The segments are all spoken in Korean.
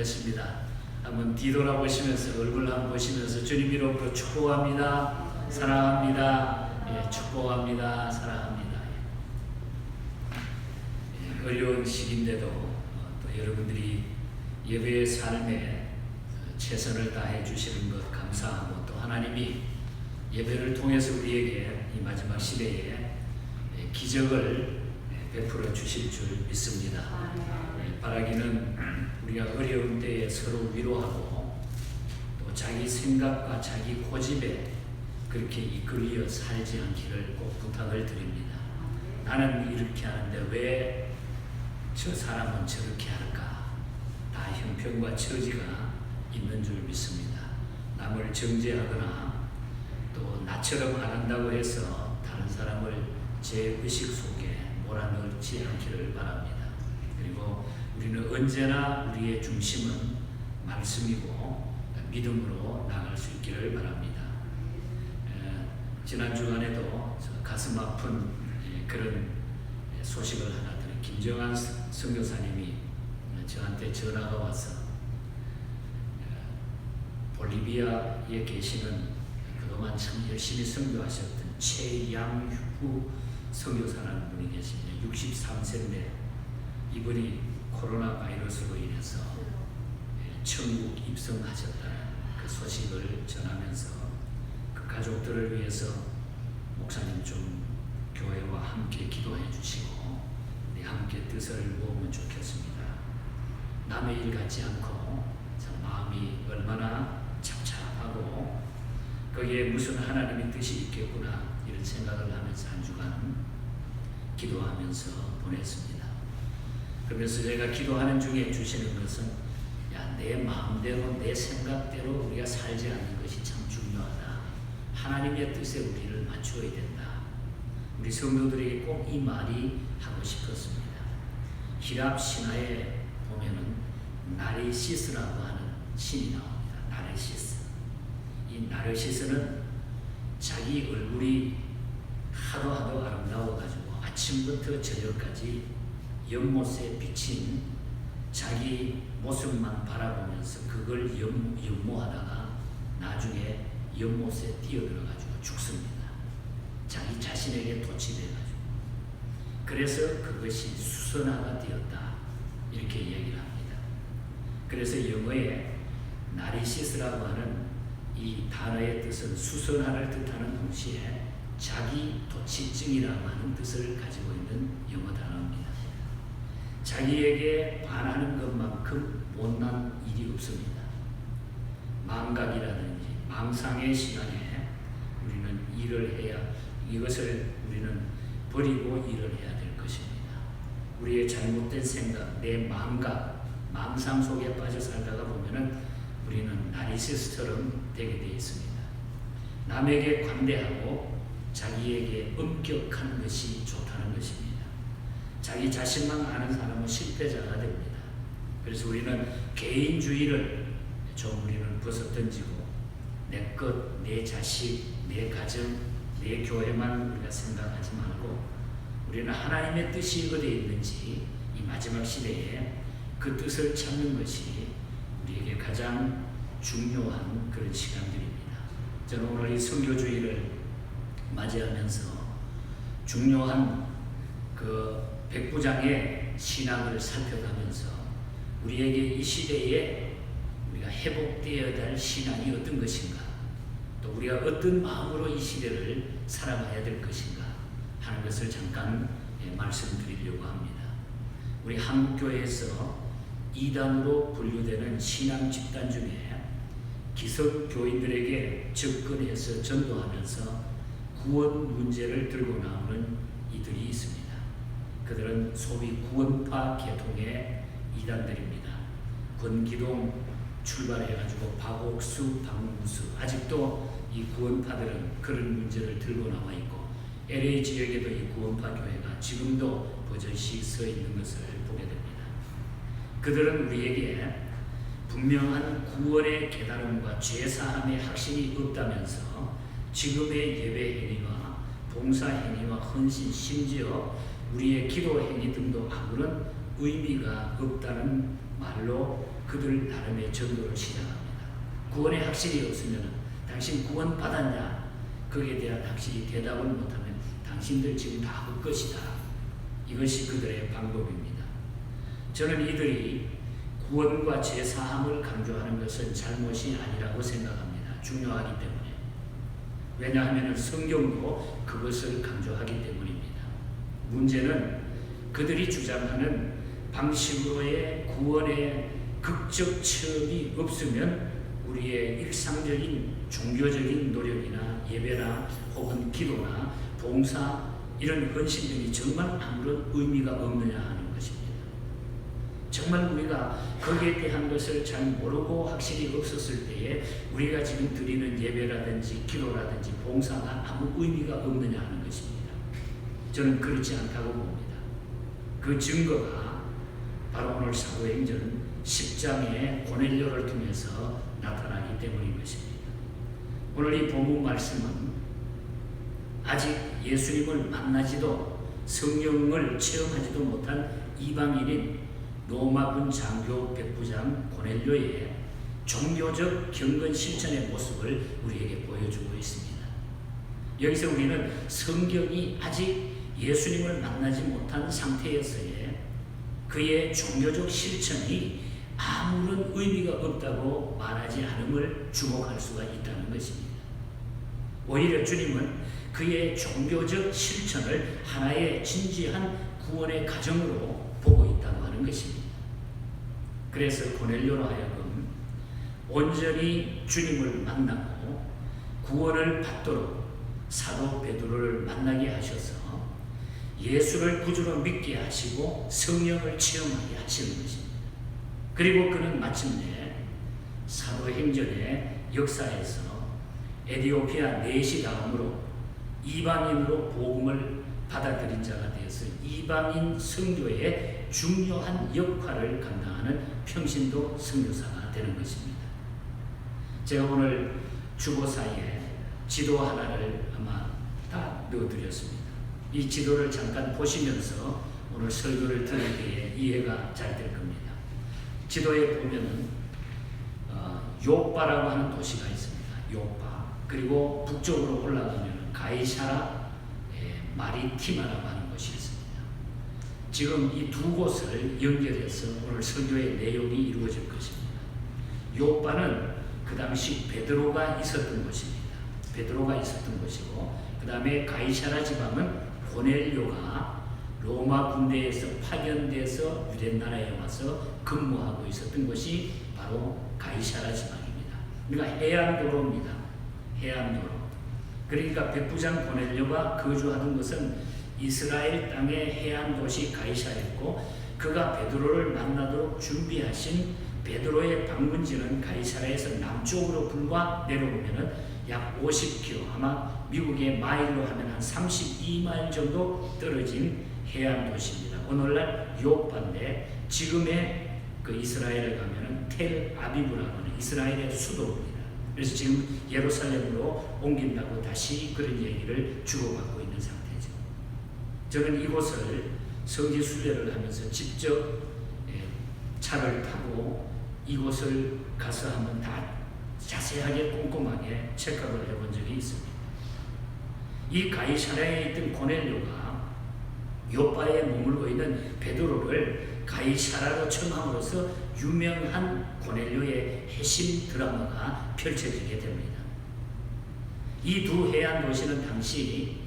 됐습니다. 한번 뒤돌아보시면서 얼굴 한번 보시면서 주님 이름으로 축복합니다. 사랑합니다. 예, 축복합니다. 사랑합니다. 예, 어려운 시기인데도 또 여러분들이 예배의 삶에 최선을 다해 주시는 것 감사하고, 또 하나님이 예배를 통해서 우리에게 이 마지막 시대에 기적을 베풀어 주실 줄 믿습니다. 바라기는 우리가 어려운 때에 서로 위로하고 또 자기 생각과 자기 고집에 그렇게 이끌려 살지 않기를 꼭 부탁을 드립니다. 나는 이렇게 하는데 왜 저 사람은 저렇게 할까? 다 형편과 처지가 있는 줄 믿습니다. 남을 정죄하거나 또 나처럼 안 한다고 해서 다른 사람을 제 의식 속에 몰아넣지 않기를 바랍니다. 그리고 우리는 언제나 우리의 중심은 말씀이고 믿음으로 나갈 수 있기를 바랍니다. 지난 주간에도 가슴 아픈 그런 소식을 하나 드린 김정한 선교사님이 저한테 전화가 와서 볼리비아에 계시는 그동안 참 열심히 선교하셨던 최양후 선교사라는 분이 계십니다. 63세인데 이분이 코로나 바이러스로 인해서 천국 입성하셨다는 그 소식을 전하면서 그 가족들을 위해서 목사님 좀 교회와 함께 기도해 주시고 우리 함께 뜻을 모으면 좋겠습니다. 남의 일 같지 않고 참 마음이 얼마나 착잡하고 거기에 무슨 하나님의 뜻이 있겠구나 이런 생각을 하면서 한 주간 기도하면서 보냈습니다. 그러면서 제가 기도하는 중에 주시는 것은 내 마음대로 내 생각대로 우리가 살지 않는 것이 참 중요하다. 하나님의 뜻에 우리를 맞추어야 된다. 우리 성도들에게 꼭 이 말이 하고 싶었습니다. 히랍 신화에 보면은 나르시스라고 하는 신이 나옵니다. 나르시스. 이 나르시스는 자기 얼굴이 하도 아름다워가지고 아침부터 저녁까지 연못에 비친 자기 모습만 바라보면서 그걸 연모하다가 나중에 연못에 뛰어들어가지고 죽습니다. 자기 자신에게 도취돼가지고. 그래서 그것이 수선화가 되었다 이렇게 얘기를 합니다. 그래서 영어에 나르시스라고 하는 이 단어의 뜻은 수선화를 뜻하는 동시에 자기 도취증이라고 하는 뜻을 가지고 있는 영어 단어입니다. 자기에게 반하는 것만큼 못난 일이 없습니다. 망각이라든지 망상의 시간에 우리는 일을 해야, 이것을 우리는 버리고 일을 해야 될 것입니다. 우리의 잘못된 생각, 내 망각, 망상 속에 빠져 살다가 보면은 우리는 나르시스처럼 되게 되어 있습니다. 남에게 관대하고 자기에게 엄격한 것이 좋다는 것입니다. 자기 자신만 아는 사람은 실패자가 됩니다. 그래서 우리는 개인주의를 좀 우리는 벗어던지고 내 것, 내 자식, 내 가정, 내 교회만 우리가 생각하지 말고 우리는 하나님의 뜻이 어디에 있는지 이 마지막 시대에 그 뜻을 찾는 것이 우리에게 가장 중요한 그런 시간들입니다. 저는 오늘 이 선교주의를 맞이하면서 중요한 그 백부장의 신앙을 살펴가면서 우리에게 이 시대에 우리가 회복되어야 할 신앙이 어떤 것인가, 또 우리가 어떤 마음으로 이 시대를 살아가야 될 것인가 하는 것을 잠깐 말씀드리려고 합니다. 우리 한국교회에서 2단으로 분류되는 신앙 집단 중에 기성교인들에게 접근해서 전도하면서 구원 문제를 들고 나오는 이들이 있습니다. 그들은 소위 구원파 계통의 이단들입니다. 권기동 출발해가지고 박옥수, 박문수, 아직도 이 구원파들은 그런 문제를 들고 나와 있고 LA 지역에도 이 구원파 교회가 지금도 버젓이 서 있는 것을 보게 됩니다. 그들은 우리에게 분명한 구원의 깨달음과 죄사함의 확신이 없다면서 지금의 예배 행위와 봉사 행위와 헌신, 심지어 우리의 기도 행위 등도 아무런 의미가 없다는 말로 그들 나름의 전도를 시작합니다. 구원의 확실이 없으면 당신 구원 받았냐? 거기에 대한 확실히 대답을 못하면 당신들 지금 다 헛것이다. 이것이 그들의 방법입니다. 저는 이들이 구원과 제사함을 강조하는 것은 잘못이 아니라고 생각합니다. 중요하기 때문에. 왜냐하면 성경도 그것을 강조하기 때문입니다. 문제는 그들이 주장하는 방식으로의 구원의 극적 체험이 없으면 우리의 일상적인 종교적인 노력이나 예배나 혹은 기도나 봉사 이런 헌신들이 정말 아무런 의미가 없느냐 하는 것입니다. 정말 우리가 거기에 대한 것을 잘 모르고 확실히 없었을 때에 우리가 지금 드리는 예배라든지 기도라든지 봉사가 아무 의미가 없느냐 하는 것입니다. 저는 그렇지 않다고 봅니다. 그 증거가 바로 오늘 사도행전 10장의 고넬료를 통해서 나타나기 때문인 것입니다. 오늘 이 본문 말씀은 아직 예수님을 만나지도 성령을 체험하지도 못한 이방인인 로마군 장교 백부장 고넬료의 종교적 경건 실천의 모습을 우리에게 보여주고 있습니다. 여기서 우리는 성경이 아직 예수님을 만나지 못한 상태에서의 그의 종교적 실천이 아무런 의미가 없다고 말하지 않음을 주목할 수가 있다는 것입니다. 오히려 주님은 그의 종교적 실천을 하나의 진지한 구원의 과정으로 보고 있다고 하는 것입니다. 그래서 고넬료로 하여금 온전히 주님을 만나고 구원을 받도록 사도 베드로를 만나게 하셔서 예수를 구주로 믿게 하시고 성령을 체험하게 하시는 것입니다. 그리고 그는 마침내 사도행전의 역사에서 에티오피아 내시 다음으로 이방인으로 복음을 받아들인 자가 되어서 이방인 선교의 중요한 역할을 감당하는 평신도 선교사가 되는 것입니다. 제가 오늘 주보사에 지도 하나를 아마 다 넣어드렸습니다. 이 지도를 잠깐 보시면서 오늘 설교를 들을 때에 이해가 잘 될 겁니다. 지도에 보면은 요빠라고 하는 도시가 있습니다. 요빠. 그리고 북쪽으로 올라가면 가이사라 마리티마라고 하는 곳이 있습니다. 지금 이 두 곳을 연결해서 오늘 설교의 내용이 이루어질 것입니다. 요빠는 그 당시 베드로가 있었던 곳입니다. 베드로가 있었던 곳이고 그 다음에 가이사라 지방은 고넬료가 로마 군대에서 파견돼서 유대나라에 와서 근무하고 있었던 곳이 바로 가이사라 지방입니다. 그러니까 해안도로입니다. 해안도로. 그러니까 백부장 고넬료가 거주하던 것은 이스라엘 땅의 해안도시 가이사라였고 그가 베드로를 만나도록 준비하신 베드로의 방문지는 가이사라에서 남쪽으로 불과 내려오면은 약 50km, 아마 미국의 마일로 하면 한 32마일 정도 떨어진 해안 도시입니다. 오늘날 요빠인데 지금의 그 이스라엘에 가면은 텔 아비브라고 하는 이스라엘의 수도입니다. 그래서 지금 예루살렘으로 옮긴다고 다시 그런 얘기를 주고받고 있는 상태죠. 저는 이곳을 성지 순례를 하면서 직접 차를 타고 이곳을 가서 한번 다 자세하게 꼼꼼하게 체크를 해본 적이 있습니다. 이 가이사라에 있던 고넬료가 요빠에 머물고 있는 베드로를 가이사라로 청함으로써 유명한 고넬료의 핵심 드라마가 펼쳐지게 됩니다. 이 두 해안 도시는 당시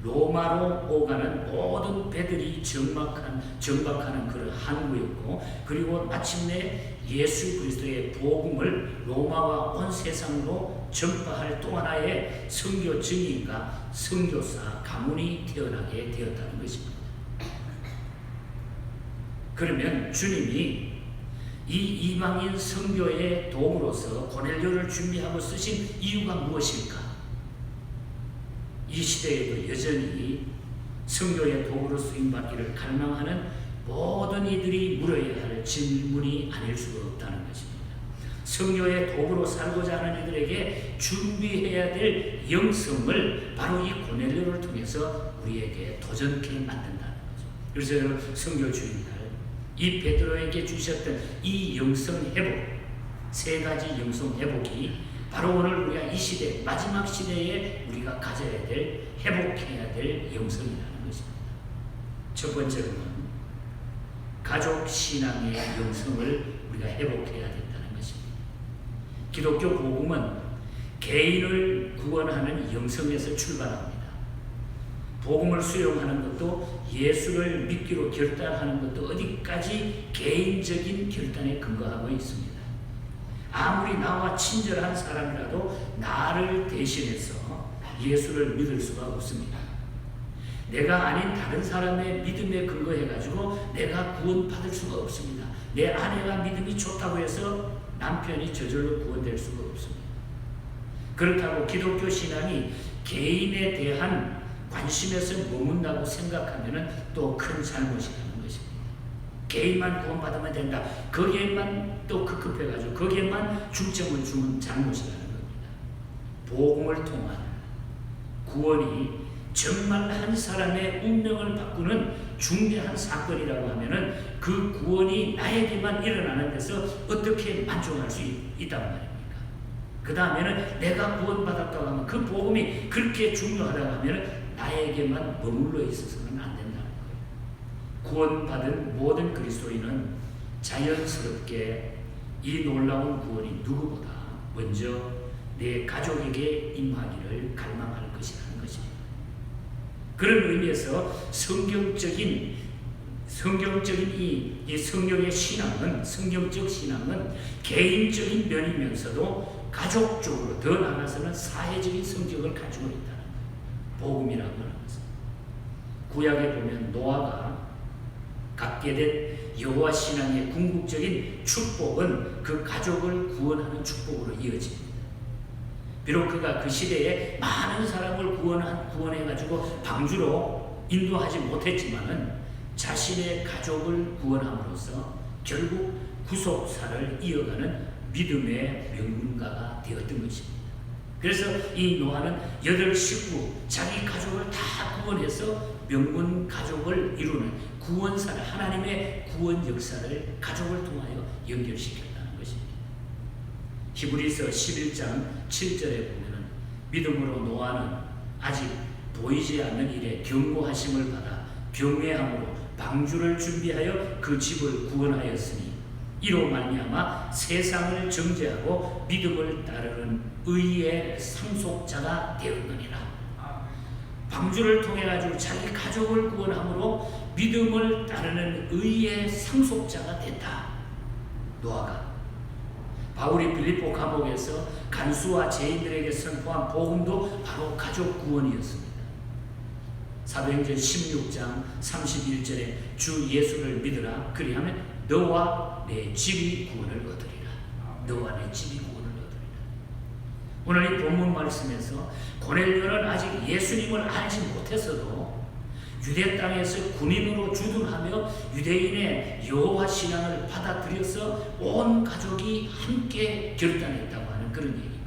로마로 오가는 모든 배들이 정박하는 그런 항구였고 그리고 마침내 예수 그리스도의 복음을 로마와 온 세상으로 전파할 또 하나의 선교 증인과 선교사 가문이 태어나게 되었다는 것입니다. 그러면 주님이 이 이방인 선교의 도구로서 고넬료를 준비하고 쓰신 이유가 무엇일까? 이 시대에도 여전히 선교의 도구로 쓰임받기를 갈망하는 모든 이들이 물어야 할 질문이 아닐 수가 없다는 것입니다. 선교의 도구로 살고자 하는 이들에게 준비해야 될 영성을 바로 이 고넬료를 통해서 우리에게 도전케 만든다는 거죠. 그래서 선교 주일날 이 베드로에게 주셨던 이 영성 회복, 세 가지 영성 회복이 바로 오늘 우리가 이 시대, 마지막 시대에 우리가 가져야 될, 회복해야 될 영성이라는 것입니다. 첫 번째로는 가족 신앙의 영성을 우리가 회복해야 된다는 것입니다. 기독교 복음은 개인을 구원하는 영성에서 출발합니다. 복음을 수용하는 것도, 예수를 믿기로 결단하는 것도 어디까지 개인적인 결단에 근거하고 있습니다. 아무리 나와 친절한 사람이라도 나를 대신해서 예수를 믿을 수가 없습니다. 내가 아닌 다른 사람의 믿음에 근거해가지고 내가 구원받을 수가 없습니다. 내 아내가 믿음이 좋다고 해서 남편이 저절로 구원될 수가 없습니다. 그렇다고 기독교 신앙이 개인에 대한 관심에서 머문다고 생각하면 또 큰 잘못이라는 것입니다. 개인만 구원받으면 된다. 거기에만 또 급급해가지고 거기에만 중점을 주면 잘못이라는 겁니다. 복음을 통한 구원이 정말 한 사람의 운명을 바꾸는 중대한 사건이라고 하면은 그 구원이 나에게만 일어나는 데서 어떻게 만족할 수 있단 말입니까? 그 다음에는 내가 구원받았다고 하면 그 복음이 그렇게 중요하다고 하면은 나에게만 머물러 있어서는 안 된다는 거예요. 구원받은 모든 그리스도인은 자연스럽게 이 놀라운 구원이 누구보다 먼저 내 가족에게 임하기를 갈망할 것이라는 것입니다. 그런 의미에서 성경적인 이 성경의 신앙은, 성경적 신앙은 개인적인 면이면서도 가족적으로, 더 나아가서는 사회적인 성격을 가지고 있다는 거예요. 복음이라고 하는 것은. 구약에 보면 노아가 갖게 된 여호와 신앙의 궁극적인 축복은 그 가족을 구원하는 축복으로 이어집니다. 비록 그가 그 시대에 많은 사람을 구원해가지고 방주로 인도하지 못했지만은 자신의 가족을 구원함으로써 결국 구속사를 이어가는 믿음의 명문가가 되었던 것입니다. 그래서 이 노아는 8 식구, 자기 가족을 다 구원해서 명문 가족을 이루는 구원사를, 하나님의 구원 역사를 가족을 통하여 연결시켰다는 것입니다. 히브리서 11장 7절에 보면 믿음으로 노아는 아직 보이지 않는 일에 경고하심을 받아 경외함으로 방주를 준비하여 그 집을 구원하였으니 이로 말미암아 세상을 정죄하고 믿음을 따르는 의의 상속자가 되었느니라. 방주를 통해 가지고 자기 가족을 구원함으로 믿음을 따르는 의의 상속자가 됐다. 노아가. 바울이 빌립보 감옥에서 간수와 죄인들에게 선포한 복음도 바로 가족 구원이었습니다. 사도행전 16장 31절에 주 예수를 믿으라. 그리하면 너와 내 집이 구원을 얻으리라. 너와 내 집이 구원을 얻으리라. 오늘 이 본문 말씀에서 고넬료는 아직 예수님을 알지 못했어도 유대 땅에서 군인으로 주둔하며 유대인의 여호와 신앙을 받아들여서 온 가족이 함께 결단했다고 하는 그런 얘기입니다.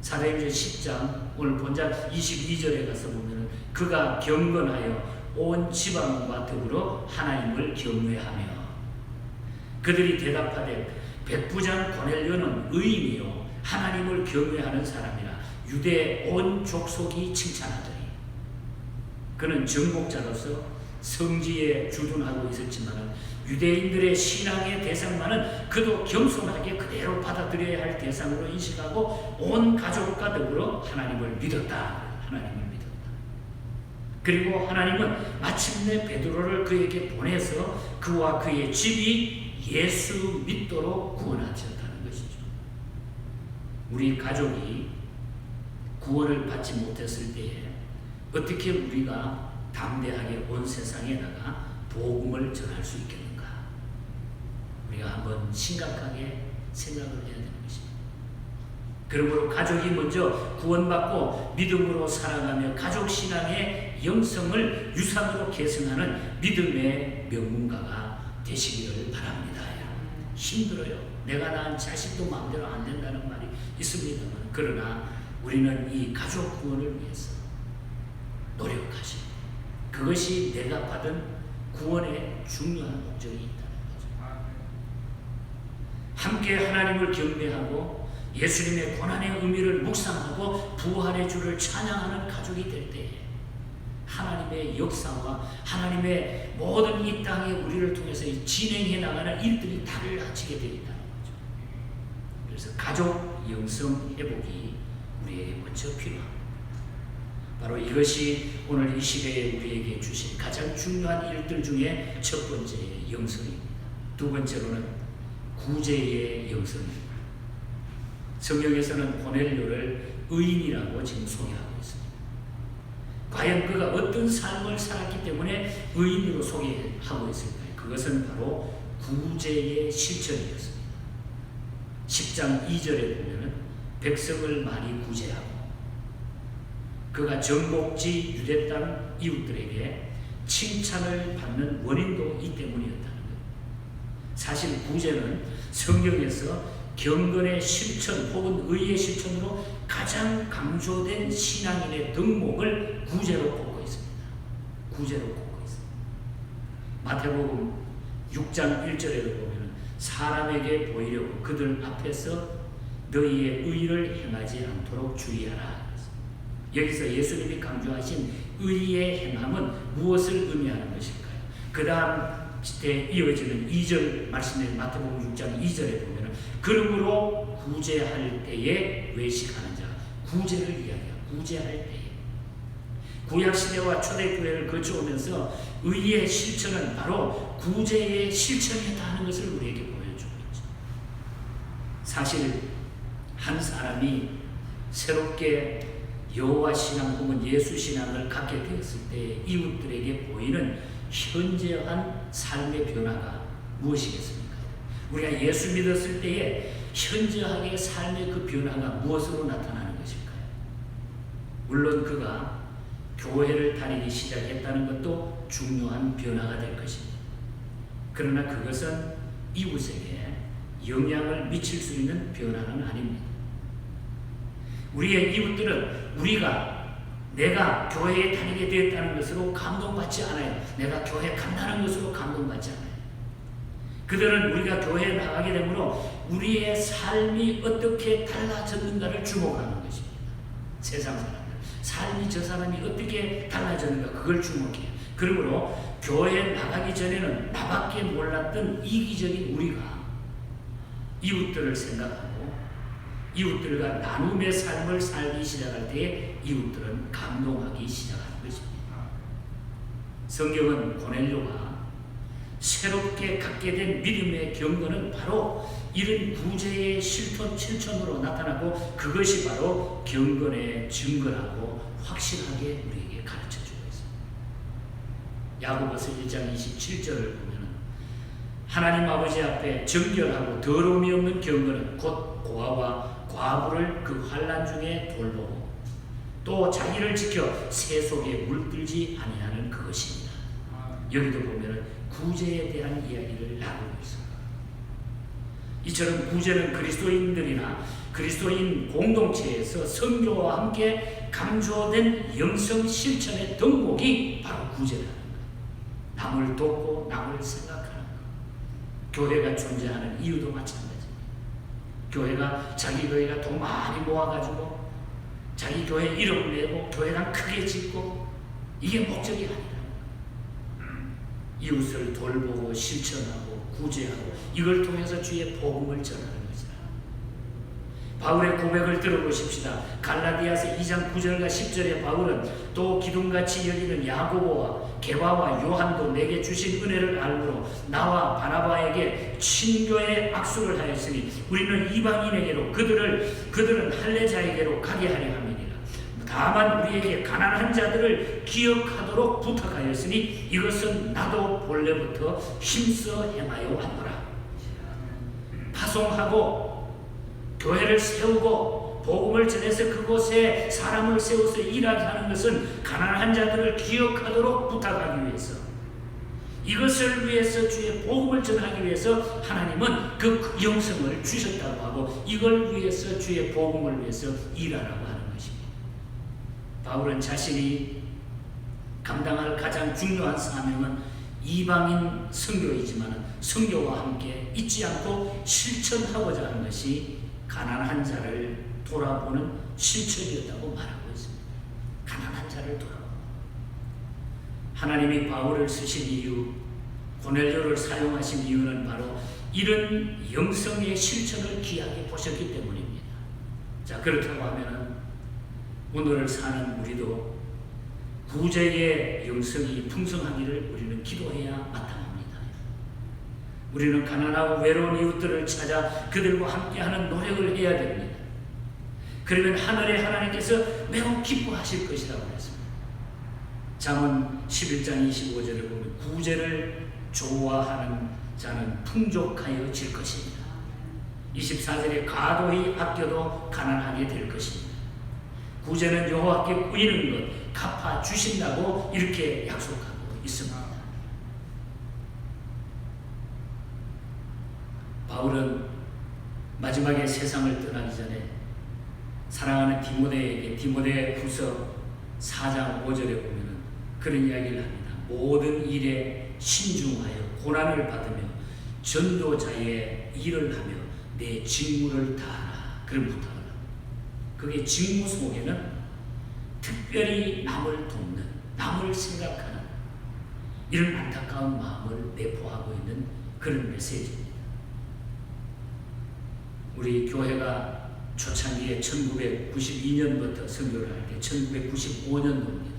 사도행전 10장 오늘 본장 22절에 가서 보면 그가 경건하여 온 지방과 더불어 하나님을 경외하며 그들이 대답하되 백부장 고넬료는 의인이요 하나님을 경외하는 사람이라 유대 온 족속이 칭찬하더니 그는 정복자로서 성지에 주둔하고 있었지만 유대인들의 신앙의 대상만은 그도 겸손하게 그대로 받아들여야 할 대상으로 인식하고 온 가족과 더불어 하나님을 믿었다. 하나님을 믿었다. 그리고 하나님은 마침내 베드로를 그에게 보내서 그와 그의 집이 예수 믿도록 구원하셨다는 것이죠. 우리 가족이 구원을 받지 못했을 때에 어떻게 우리가 담대하게 온 세상에다가 복음을 전할 수 있겠는가? 우리가 한번 심각하게 생각을 해야 되는 것입니다. 그러므로 가족이 먼저 구원받고 믿음으로 살아가며 가족 신앙의 영성을 유산으로 계승하는 믿음의 명문가가 되시기를 바랍니다. 힘들어요. 내가 낳은 자식도 마음대로 안 된다는 말이 있습니다만 그러나 우리는 이 가족 구원을 위해서 노력하시고 그것이 내가 받은 구원의 중요한 목적이 있다는 거죠. 함께 하나님을 경배하고 예수님의 고난의 의미를 묵상하고 부활의 주를 찬양하는 가족이 될 때에 하나님의 역사와 하나님의 모든 이 땅에 우리를 통해서 진행해 나가는 일들이 달라지게 되겠다는 거죠. 그래서 가족 영성 회복이 우리에게 먼저 필요합니다. 바로 이것이 오늘 이 시대에 우리에게 주신 가장 중요한 일들 중에 첫 번째의 영성입니다. 두 번째로는 구제의 영성입니다. 성경에서는 고넬료를 의인이라고 지금 소개하고 있습니다. 과연 그가 어떤 삶을 살았기 때문에 의인으로 소개하고 있을까요? 그것은 바로 구제의 실천이었습니다. 10장 2절에 보면 백성을 많이 구제하고 그가 정복지 유대 땅 이웃들에게 칭찬을 받는 원인도 이 때문이었다는 거예요. 사실 구제는 성경에서 경건의 실천 혹은 의의 실천으로 가장 강조된 신앙인의 덕목을 구제로 꼽고 있습니다. 구제로 꼽고 있습니다. 마태복음 6장 1절에 보면 사람에게 보이려고 그들 앞에서 너희의 의를 행하지 않도록 주의하라. 여기서 예수님이 강조하신 의의 행함은 무엇을 의미하는 것일까요? 그 다음 때 이어지는 2절 말씀에 마태복음 6장 2절에 보면 그러므로 구제할 때에 외식하는 자, 구제를 이야기해요. 구제할 때에. 구약시대와 초대교회를 거쳐오면서 의의 실천은 바로 구제의 실천이었다 하는 것을 우리에게 보여주고 있죠. 사실 한 사람이 새롭게 여호와 신앙 혹은 예수 신앙을 갖게 되었을 때 이웃들에게 보이는 현저한 삶의 변화가 무엇이겠습니까? 우리가 예수 믿었을 때에 현저하게 삶의 그 변화가 무엇으로 나타나는 것일까요? 물론 그가 교회를 다니기 시작했다는 것도 중요한 변화가 될 것입니다. 그러나 그것은 이웃에게 영향을 미칠 수 있는 변화는 아닙니다. 우리의 이웃들은 내가 교회에 다니게 되었다는 것으로 감동받지 않아요. 내가 교회 간다는 것으로 감동받지 않아요. 그들은 우리가 교회에 나가게 되므로 우리의 삶이 어떻게 달라졌는가를 주목하는 것입니다. 세상 사람들. 삶이 저 사람이 어떻게 달라졌는가 그걸 주목해요. 그러므로 교회에 나가기 전에는 나밖에 몰랐던 이기적인 우리가 이웃들을 생각하고 이웃들과 나눔의 삶을 살기 시작할 때에 이웃들은 감동하기 시작하는 것입니다. 성경은 고넬료가 새롭게 갖게 된 믿음의 경건은 바로 이런 구제의 실천으로 나타나고 그것이 바로 경건의 증거라고 확실하게 우리에게 가르쳐주고 있습니다. 야고보서 1장 27절을 보면 하나님 아버지 앞에 정결하고 더러움이 없는 경건은 곧 고아와 과부를 그 환난 중에 돌보고 또 자기를 지켜 새 속에 물들지 아니하는 그것입니다. 여기도 보면 구제에 대한 이야기를 나누고 있습니다. 이처럼 구제는 그리스도인들이나 그리스도인 공동체에서 선교와 함께 강조된 영성 실천의 덕목이 바로 구제라는 것. 남을 돕고 남을 생각하는 것. 교회가 존재하는 이유도 마찬가지입니다. 교회가 자기 교회가 돈 많이 모아가지고 자기 교회 이름을 내고 교회당 크게 짓고 이게 목적이 아니라 이웃을 돌보고 실천하고 구제하고 이걸 통해서 주의 복음을 전하는 것이다. 바울의 고백을 들어보십시다. 갈라디아서 2장 9절과 10절에 바울은 또 기둥같이 여기는 야고보와 게바와 요한도 내게 주신 은혜를 알므로 나와 바나바에게 친교의 악수를 하였으니 우리는 이방인에게로 그들은 할례자에게로 가게 하려 함이니라. 다만 우리에게 가난한 자들을 기억하도록 부탁하였으니 이것은 나도 본래부터 힘써 행하여 왔노라. 파송하고 교회를 세우고 복음을 전해서 그곳에 사람을 세워서 일하게 하는 것은 가난한 자들을 기억하도록 부탁하기 위해서, 이것을 위해서 주의 복음을 전하기 위해서 하나님은 그 영성을 주셨다고 하고 이걸 위해서 주의 복음을 위해서 일하라고 하는 것입니다. 바울은 자신이 감당할 가장 중요한 사명은 이방인 선교이지만 선교와 함께 잊지 않고 실천하고자 하는 것이 가난한 자를 돌아보는 실천이었다고 말하고 있습니다. 가난한 자를 돌아보는. 하나님이 바울을 쓰신 이유, 고넬료를 사용하신 이유는 바로 이런 영성의 실천을 귀하게 보셨기 때문입니다. 자, 그렇다고 하면 오늘을 사는 우리도 구제의 영성이 풍성하기를 우리는 기도해야 마땅합니다. 우리는 가난하고 외로운 이웃들을 찾아 그들과 함께하는 노력을 해야 됩니다. 그러면 하늘의 하나님께서 매우 기뻐하실 것이라고 했습니다. 잠언 11장 25절을 보면 구제를 좋아하는 자는 풍족하여질 것입니다. 24절에 가도히 아껴도 가난하게 될 것입니다. 구제는 여호와께 꾸이는 것 갚아주신다고 이렇게 약속하고 있습니다. 바울은 마지막에 세상을 떠나기 전에 사랑하는 디모데에게 디모데후서 4장 5절에 보면 그런 이야기를 합니다. 모든 일에 신중하여 고난을 받으며 전도자의 일을 하며 내 직무를 다하라. 그런 부탁을 합니다. 그게 직무 속에는 특별히 남을 돕는, 남을 생각하는 이런 안타까운 마음을 내포하고 있는 그런 메시지입니다. 우리 교회가 초창기에 1992년부터 선교를 할 때 1995년도입니다.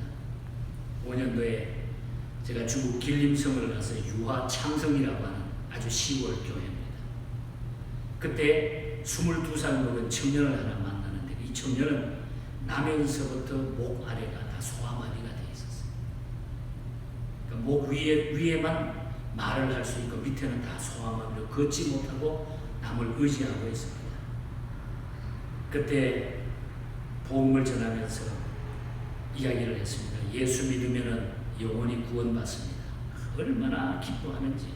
5년도에 제가 중국 길림성을 가서 유화 창성이라고 하는 아주 시골 교회입니다. 그때 22살 먹은 청년을 하나 만나는데 이 청년은 나면서부터 목 아래가 다 소아마비가 되어 있었어요. 그러니까 목 위에만 말을 할 수 있고 밑에는 다 소아마비로 걷지 못하고 남을 의지하고 있습니다. 그때 복음을 전하면서 이야기를 했습니다. 예수 믿으면 영혼이 구원받습니다. 얼마나 기뻐하는지.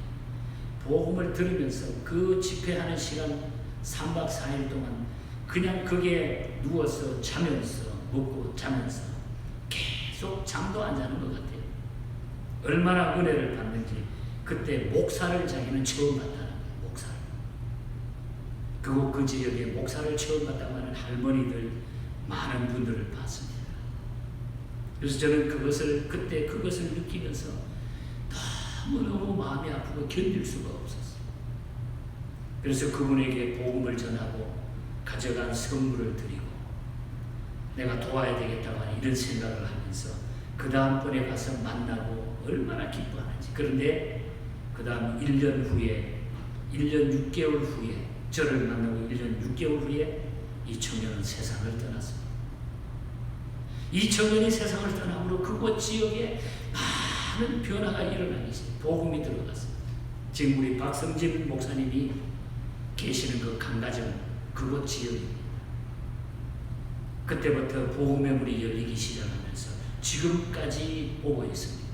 복음을 들으면서 그 집회하는 시간 3박 4일 동안 그냥 거기에 누워서 자면서 먹고 자면서 계속 잠도 안 자는 것 같아요. 얼마나 은혜를 받는지. 그때 목사를 자기는 처음 봤다는 거예요. 목사를. 그 지역에 목사를 처음 봤다고 하는 할머니들 많은 분들을 봤습니다. 그래서 저는 그때 그것을 느끼면서 너무너무 마음이 아프고 견딜 수가 없었어요. 그래서 그분에게 복음을 전하고 가져간 선물을 드리고 내가 도와야 되겠다고 하는 이런 생각을 하면서 그 다음번에 가서 만나고 얼마나 기뻐하는지. 그런데 그 다음 1년 6개월 후에 저를 만나고 1년 6개월 후에 이 청년은 세상을 떠났습니다. 이 청년이 세상을 떠남으로 그곳 지역에 많은 변화가 일어나기 시작했어요. 복음이 들어갔습니다. 지금 우리 박성진 목사님이 계시는 그 강가정 그곳 지역입니다. 그때부터 복음의 문이 열리기 시작하면서 지금까지 오고 있습니다.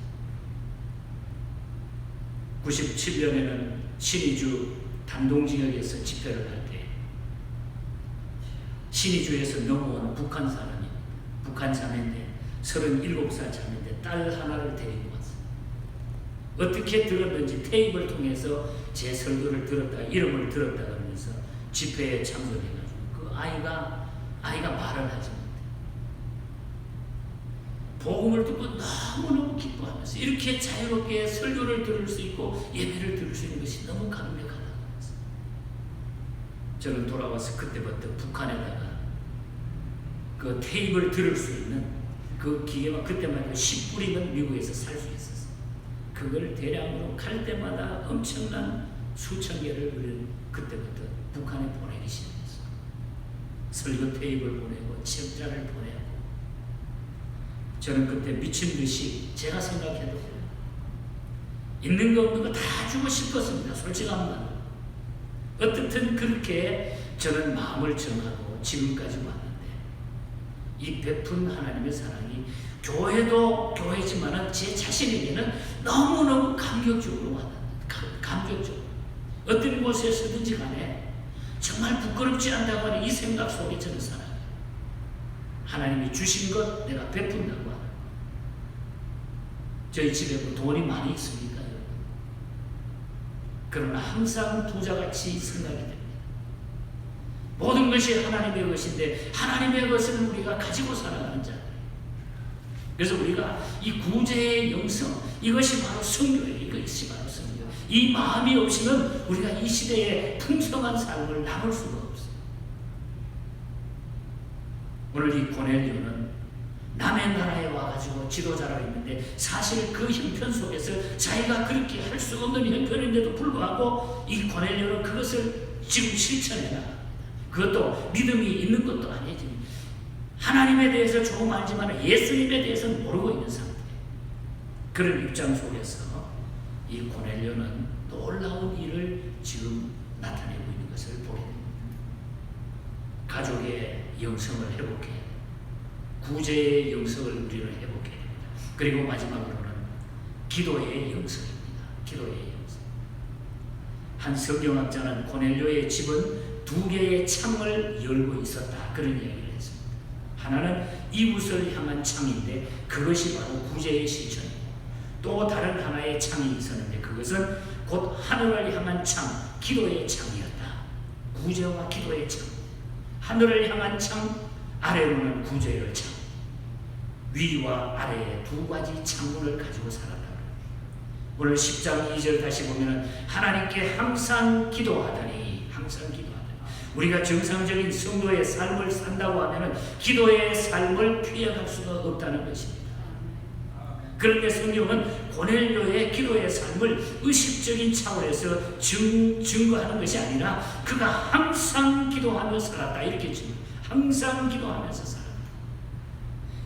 97년에는 신의주 단동지역에서 집회를 할 때 신의주에서 넘어온 북한 사람이 북한 자매인데 37살 자매인데 딸 하나를 데리고 왔어요. 어떻게 들었는지 테이프를 통해서 제 설교를 들었다, 이름을 들었다 그러면서 집회에 참석해가지고 그 아이가 말을 하지 못해. 복음을 듣고 너무너무 기뻐하면서 이렇게 자유롭게 설교를 들을 수 있고 예배를 들을 수 있는 것이 너무 감격하다고 했어요. 저는 돌아와서 그때부터 북한에다가 그 테이프를 들을 수 있는 그 기계가 그때만 해도 10불이면 미국에서 살 수 있었어요. 그걸 대량으로 갈 때마다 엄청난 수천 개를 우리는 그때부터 북한에 보내기 시작했어요. 설교 테이프를 보내고 책자를 보내고 저는 그때 미친 듯이 제가 생각해도 있는 거 없는 거 다 주고 싶었습니다. 솔직한 말. 어떻든 그렇게 저는 마음을 정하고 지금까지 왔는데 이 베푼 하나님의 사랑이 교회도 교회지만 제 자신에게는 너무너무 감격적으로 와닿는다. 감격적으로. 어떤 곳에서든지 간에 정말 부끄럽지 않다고 하는 이 생각 속에 저는 살아요. 하나님이 주신 것 내가 베푼다고 하는. 저희 집에 뭐 돈이 많이 있습니까? 그러나 항상 부자같이 생각이 됩니다. 모든 것이 하나님의 것인데 하나님의 것을 우리가 가지고 살아가는 자. 그래서 우리가 이 구제의 영성, 이것이 바로 성교예요. 이것이 바로 성교. 이 마음이 없이는 우리가 이 시대에 풍성한 삶을 나눌 수가 없어요. 오늘 이 고넬료는 남의 나라에 와가지고 지도자로 있는데 사실 그 형편 속에서 자기가 그렇게 할 수 없는 형편인데도 불구하고 이 고넬료는 그것을 지금 실천해 나갑니다. 그것도 믿음이 있는 것도 아니지. 하나님에 대해서 조금 알지만 예수님에 대해서는 모르고 있는 상태. 그런 입장 속에서 이 고넬료는 놀라운 일을 지금 나타내고 있는 것을 보게 됩니다. 가족의 영성을 회복해야 됩니다. 구제의 영성을 우리는 회복해야 됩니다. 그리고 마지막으로는 기도의 영성입니다. 기도의 영성. 한 성경학자는 고넬료의 집은 2개의 창을 열고 있었다. 그런 이야기를 했습니다. 하나는 이웃을 향한 창인데 그것이 바로 구제의 실천이고, 또 다른 하나의 창이 있었는데 그것은 곧 하늘을 향한 창, 기도의 창이었다. 구제와 기도의 창. 하늘을 향한 창, 아래로는 구제의 창. 위와 아래에 2가지 창문을 가지고 살았다. 오늘 10장 2절 다시 보면 하나님께 항상 기도하더니, 항상 기도하더니. 우리가 정상적인 성도의 삶을 산다고 하면 기도의 삶을 피해갈 수가 없다는 것입니다. 그런데 성경은 고넬료의 기도의 삶을 의식적인 차원에서 증거하는 것이 아니라 그가 항상 기도하며 살았다. 이렇게 증거. 항상 기도하면서 살았다.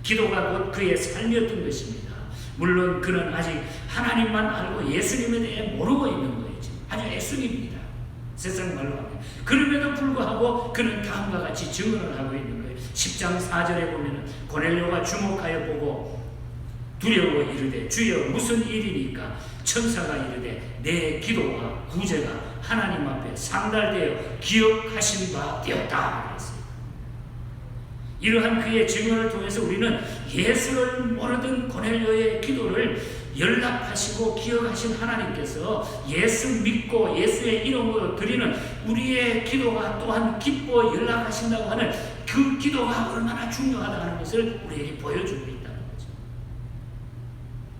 기도가 곧 그의 삶이었던 것입니다. 물론 그는 아직 하나님만 알고 예수님에 대해 모르고 있는 거예요. 아주 애순입니다. 세상 말로 하면. 그럼에도 불구하고 그는 다음과 같이 증언을 하고 있는 거예요. 10장 4절에 보면 고넬료가 주목하여 보고 두려워 이르되 주여 무슨 일이니까? 천사가 이르되 내 기도와 구제가 하나님 앞에 상달되어 기억하신 바 되었다. 그랬어요. 이러한 그의 증언을 통해서 우리는 예수를 모르던 고넬료의 기도를 연락하시고 기억하신 하나님께서 예수 믿고 예수의 이름으로 드리는 우리의 기도가 또한 기뻐 연락하신다고 하는 그 기도가 얼마나 중요하다는 것을 우리에게 보여주고 있다는 거죠.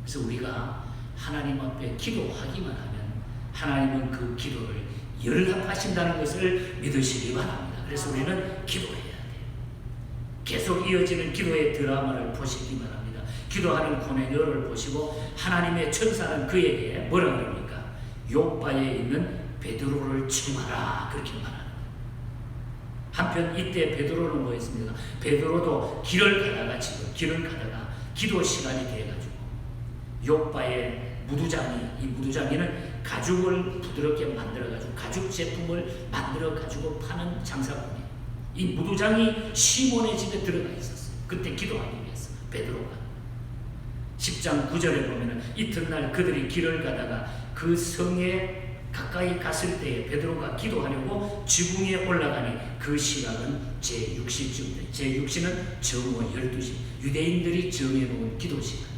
그래서 우리가 하나님 앞에 기도하기만 하면 하나님은 그 기도를 연락하신다는 것을 믿으시기 바랍니다. 그래서 우리는 기도해야 돼요. 계속 이어지는 기도의 드라마를 보시기 바랍니다. 기도하는 고넬료를 보시고 하나님의 천사는 그에게 뭐라 그럽니까? 욥바에 있는 베드로를 청하라, 그렇게 말합니다. 한편 이때 베드로는 뭐였습니까? 베드로도 길을 가다가 기도 시간이 돼가지고 욥바의 이 무두장이는 가죽을 부드럽게 만들어가지고 가죽 제품을 만들어가지고 파는 장사꾼이에요. 이 무두장이 시몬의 집에 들어가 있었어요. 그때 기도하기 위해서 베드로가 10장 9절에 보면 이튿날 그들이 길을 가다가 그 성에 가까이 갔을 때에 베드로가 기도하려고 지붕에 올라가니 그 시각은 제6시쯤 제6시는 정오 12시 유대인들이 정해놓은 기도 시간이에요.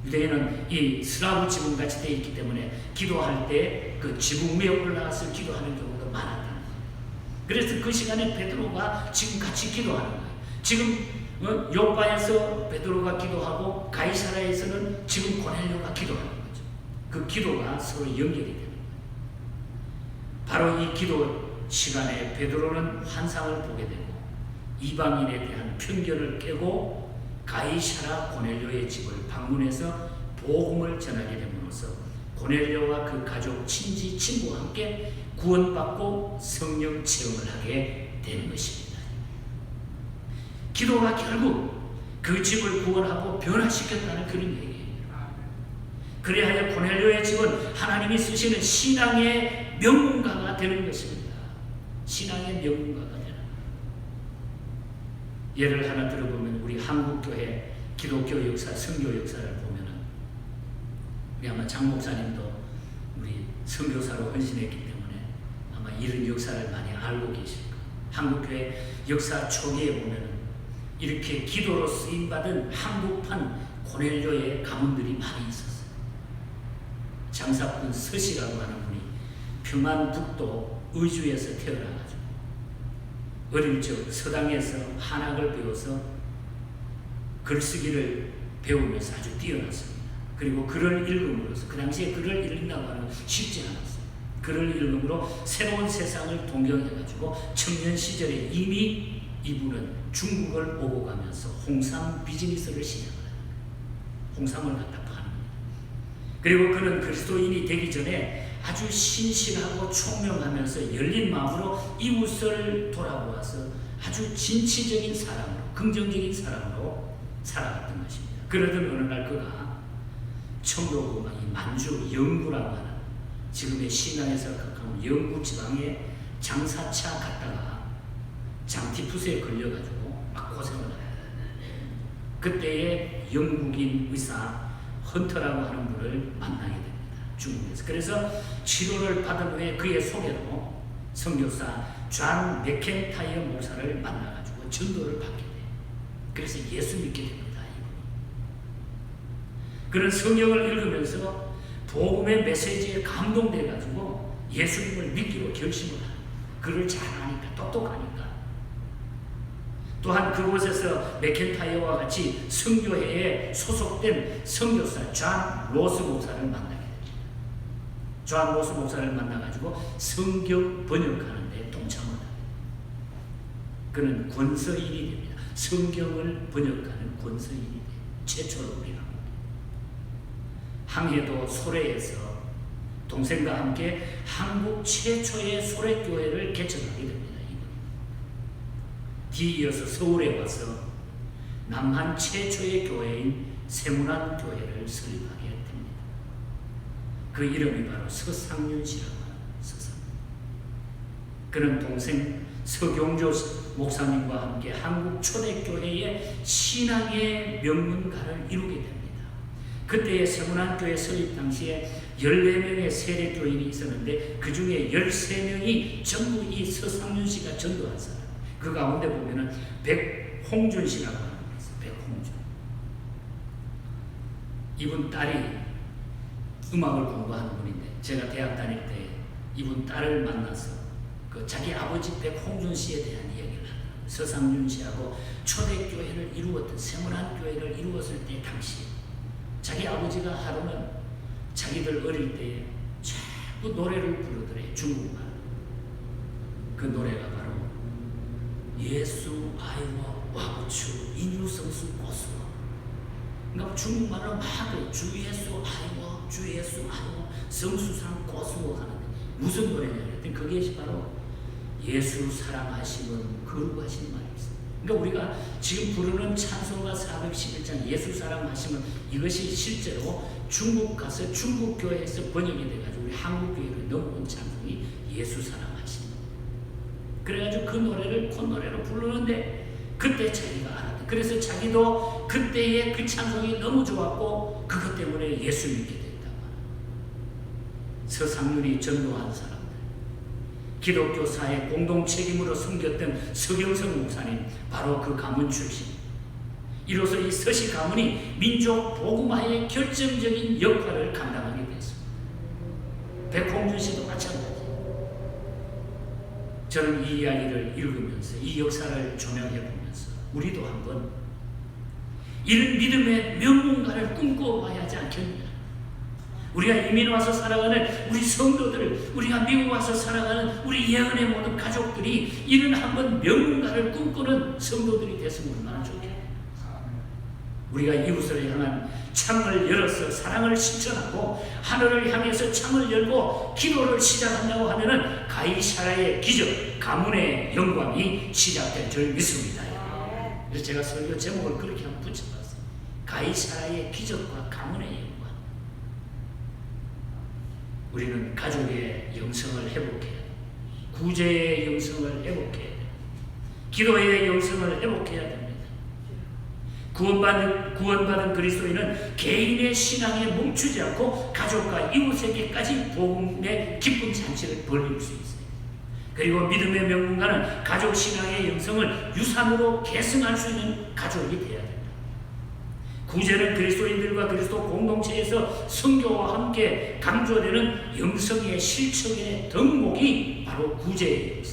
유대인은 이 슬라브 지붕같이 되어 있기 때문에 기도할 때 그 지붕 위에 올라가서 기도하는 경우가 많았다는 거예요. 그래서 그 시간에 베드로가 지금 같이 기도하는 거예요. 지금 욥바에서 베드로가 기도하고 가이사라에서는 지금 고넬료가 기도하는 거죠. 그 기도가 서로 연결이 되는 거예요. 바로 이 기도 시간에 베드로는 환상을 보게 되고 이방인에 대한 편견을 깨고 가이사라 고넬료의 집을 방문해서 복음을 전하게 됨으로써 고넬료와 그 가족, 친지, 친구와 함께 구원받고 성령 체험을 하게 되는 것입니다. 기도가 결국 그 집을 구원하고 변화시켰다는 그런 얘기예요. 그래야 고넬료의 집은 하나님이 쓰시는 신앙의 명문가가 되는 것입니다. 신앙의 명문가가 되는 거예요. 예를 하나 들어보면 우리 한국교회 기독교 역사, 선교 역사를 보면은 우리 아마 장 목사님도 우리 선교사로 헌신했기 때문에 아마 이런 역사를 많이 알고 계실 거예요. 한국교회 역사 초기에 보면은 이렇게 기도로 쓰임받은 한국판 고넬료의 가문들이 많이 있었어요. 장사꾼 서씨라고 하는 분이 평안북도 의주에서 태어나가지고 어릴 적 서당에서 한학을 배워서 글쓰기를 배우면서 아주 뛰어났습니다. 그리고 글을 읽음으로써, 그 당시에 글을 읽는다고 하는 건 쉽지 않았어요. 글을 읽음으로 새로운 세상을 동경해가지고 청년 시절에 이미 이분은 중국을 오고 가면서 홍삼 비즈니스를 시작을 합니다. 홍삼을 갖다 파는 겁니다. 그리고 그는 그리스도인이 되기 전에 아주 신실하고 총명하면서 열린 마음으로 이웃을 돌아보아서 아주 진취적인 사람으로, 긍정적인 사람으로 살아갔던 것입니다. 그러던 어느 날 그가 청도 이 만주 영구라고 하는 지금의 신안에서 가까운 영구 지방에 장사차 갔다가 장티푸스에 걸려가지고 막 고생을 해요. 그때에 영국인 의사 헌터라고 하는 분을 만나게 됩니다. 중국에서. 그래서 치료를 받은 후에 그의 소개로 선교사 존 맥켄타이어 목사를 만나가지고 전도를 받게 돼요. 그래서 예수 믿게 됩니다. 그런 성경을 읽으면서 복음의 메시지에 감동돼가지고 예수님을 믿기로 결심을 합니다. 글을 잘 아니까, 똑똑하니까. 또한 그곳에서 맥켄타이어와 같이 선교회에 소속된 선교사 존 로스 목사를 만나게 됩니다. 존 로스 목사를 만나가지고 성경 번역하는 데 동참을 합니다. 그는 권서인이 됩니다. 성경을 번역하는 권서인이 됩니다. 최초로 우리가 항해도 소래에서 동생과 함께 한국 최초의 소래교회를 개척하게 됩니다. 뒤이어서 서울에 와서 남한 최초의 교회인 세문안교회를 설립하게 됩니다. 그 이름이 바로 서상윤 씨라고 하는 서상윤. 그는 동생 서경조 목사님과 함께 한국 초대교회의 신앙의 명문가를 이루게 됩니다. 그때의 세문안교회 설립 당시에 14명의 세례교인이 있었는데 그 중에 13명이 전부 이 서상윤 씨가 전도한 사람. 그 가운데 보면은 백홍준 씨라고 하는 분이 있어요. 백홍준. 이분 딸이 음악을 공부하는 분인데 제가 대학 다닐 때 이분 딸을 만나서 그 자기 아버지 백홍준 씨에 대한 이야기를 하더라고요. 서상윤 씨하고 초대교회를 이루었던 세문안교회를 이루었을 때 당시에 자기 아버지가 하루는 자기들 어릴 때에 자꾸 노래를 부르더래. 중국말. 그 노래가 바로 예수 아이와 와구추 인유성수 고수. 그러니까 중국말로 막 주 예수 아이와 주 예수 아이와 성수상 고수 하는데 무슨 노래냐 했더니 그게 바로 예수 사랑하심은 거룩하신 말이 있어요. 그러니까 우리가 지금 부르는 찬송가 411장 예수 사랑하심은 이것이 실제로 중국 가서 중국 교회에서 번역이 돼가지고 우리 한국 교회로 넘어온 찬송이 예수 사랑하심. 그래가지고 그 노래를 콧노래로 부르는데 그때 자기가 알았다. 그래서 자기도 그때의 그 찬송이 너무 좋았고 그것 때문에 예수 믿게 됐다고. 서상윤이 전도한 사람들, 기독교사의 공동 책임으로 섬겼던 서경석 목사님, 바로 그 가문 출신. 이로써 이 서시 가문이 민족 복음화의 결정적인 역할을 감당하게 됐습니다. 백홍준 씨도 마찬가지. 저는 이 이야기를 읽으면서 이 역사를 조명해 보면서 우리도 한번 이런 믿음의 명문가를 꿈꿔봐야 하지 않겠느냐. 우리가 이민 와서 살아가는 우리 성도들, 우리가 미국 와서 살아가는 우리 예언의 모든 가족들이 이런 한번 명문가를 꿈꾸는 성도들이 됐으면 얼마나 좋겠냐. 우리가 이웃을 향한 창을 열어서 사랑을 실천하고 하늘을 향해서 창을 열고 기도를 시작한다고 하면은 가이사라의 기적, 가문의 영광이 시작될 줄 믿습니다. 그래서 제가 설교 제목을 그렇게 한번 붙여봤어요. 가이사라의 기적과 가문의 영광. 우리는 가족의 영성을 회복해야 돼. 구제의 영성을 회복해야 돼. 기도의 영성을 회복해야 됩니다. 구원받은 그리스도인은 개인의 신앙에 멈추지 않고 가족과 이웃에게까지 복음의 기쁜 잔치를 벌릴 수 있어요. 그리고 믿음의 명문가는 가족 신앙의 영성을 유산으로 계승할 수 있는 가족이 되어야 됩니다. 구제는 그리스도인들과 그리스도 공동체에서 선교와 함께 강조되는 영성의 실천의 덕목이 바로 구제입니다.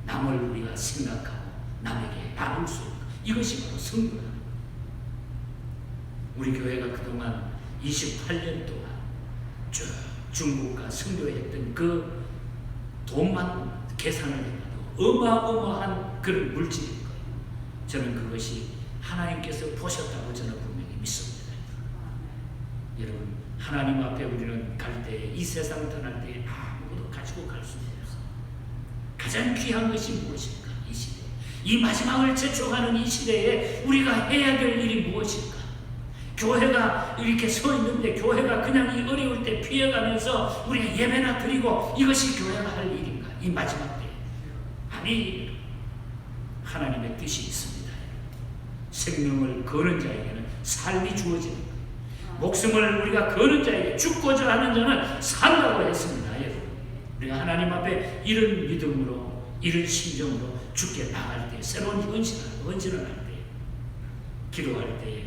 남을 우리가 생각하고 남에게 나눌 수 있는 이것이 바로 선교다. 우리 교회가 그동안 28년 동안 쭉 중국과 선교했던 그 돈만 계산을 해봐도 어마어마한 그런 물질일 거예요. 저는 그것이 하나님께서 보셨다고 저는 분명히 믿습니다. 여러분, 하나님 앞에 우리는 갈 때, 이 세상 떠날 때 아무것도 가지고 갈 수 없어요. 가장 귀한 것이 무엇일까? 이 시대, 이 마지막을 재촉하는 이 시대에 우리가 해야 될 일이 무엇일까? 교회가 이렇게 서 있는데 교회가 그냥 이 어려울 때 피해가면서 우리가 예배나 드리고 이것이 교회가 할 일인가? 이 마지막 때. 아니, 하나님의 뜻이 있습니다. 생명을 거는 자에게는 삶이 주어지는 거예요. 목숨을 우리가 거는 자에게 죽고자 하는 자는 산다고 했습니다. 여러분, 우리가 하나님 앞에 이런 믿음으로 이런 심정으로 죽게 나갈 때, 새로운 헌신을 할 때, 기도할 때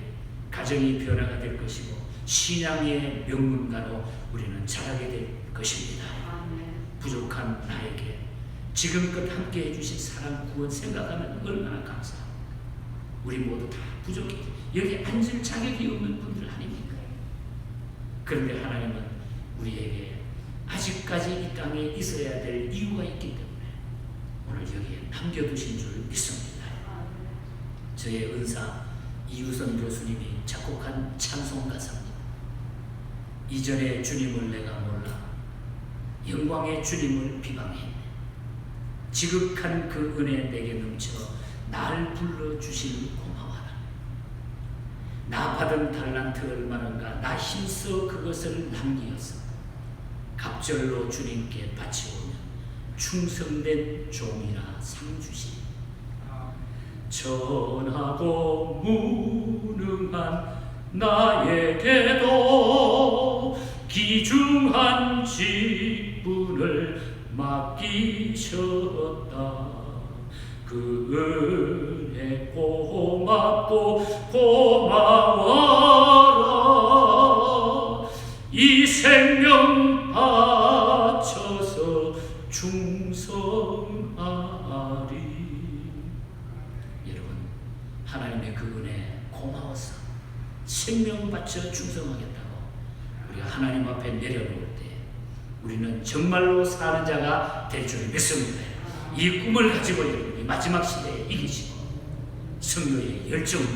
가정이 변화가 될 것이고 신앙의 명문가로 우리는 자라게 될 것입니다. 부족한 나에게 지금껏 함께 해주신 사랑 구원 생각하면 얼마나 감사합니다. 우리 모두 다 부족해. 여기 앉을 자격이 없는 분들 아닙니까? 그런데 하나님은 우리에게 아직까지 이 땅에 있어야 될 이유가 있기 때문에 오늘 여기에 남겨두신 줄 믿습니다. 저의 은사 이유선 교수님이 작곡한 찬송 가사입니다. 이전에 주님을 내가 몰라 영광의 주님을 비방했네. 지극한 그 은혜 내게 넘쳐 날 불러주시는 고마워라. 나 받은 달란트 얼마는가 나 힘써 그것을 남기어서 갑절로 주님께 바치오면 충성된 종이라 상 주시리. 전하고 무능한 나에게도 귀중한 직분을 맡기셨다. 그 은혜 고맙고 고마워라. 이 생명 바쳐서 충성하리. 여러분, 하나님의 그 은혜 고마워서 생명 바쳐 충성하겠다고 우리가 하나님 앞에 내려놓을 때 우리는 정말로 사는 자가 될 줄 믿습니다. 이 꿈을 가지고 여러분이 마지막 시대에 이기시고 성도의 열정으로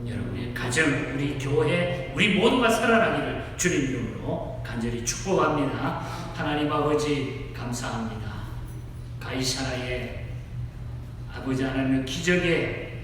여러분의 가정, 우리 교회, 우리 모두가 살아나기를 주님 이름으로 간절히 축복합니다. 하나님 아버지 감사합니다. 가이사라의 아버지 하나님의 기적의